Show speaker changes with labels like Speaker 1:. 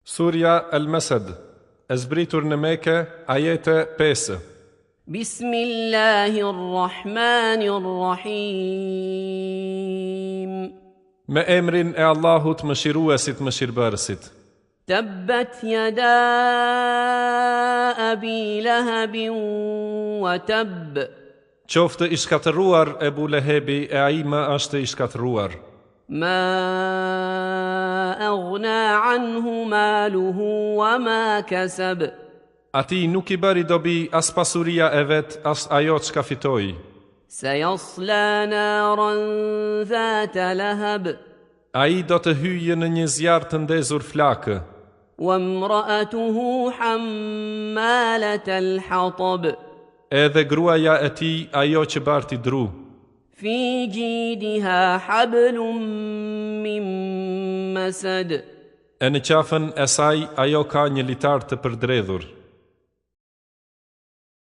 Speaker 1: Surja Al-Masad, e zbritur në Mekë, ajete 5.
Speaker 2: Bismillahirrahmanirrahim.
Speaker 1: Me emrin e Allahut mëshiruesit mëshirbërësit.
Speaker 2: Tabbat yada abi lahabin wa tab.
Speaker 1: Qoftë i shkatëruar Ebu Lehebi e ai më është i shkatëruar.
Speaker 2: Ma aghna anhu maluhu wa ma kasab.
Speaker 1: Ati nuk i bëri dobi as pasuria e vet, as ajo çka fitoi.
Speaker 2: Sayasla naran dhata lahab.
Speaker 1: Ai do të hyjë në një zjarr të ndezur flakë.
Speaker 2: Wa imra'atuhu hammalat al-hatab.
Speaker 1: Edhe gruaja e tij ajo që barti dru.
Speaker 2: Fi jidiha hablum min masad.
Speaker 1: E në qafën e saj ajo ka një litar të përdredhur.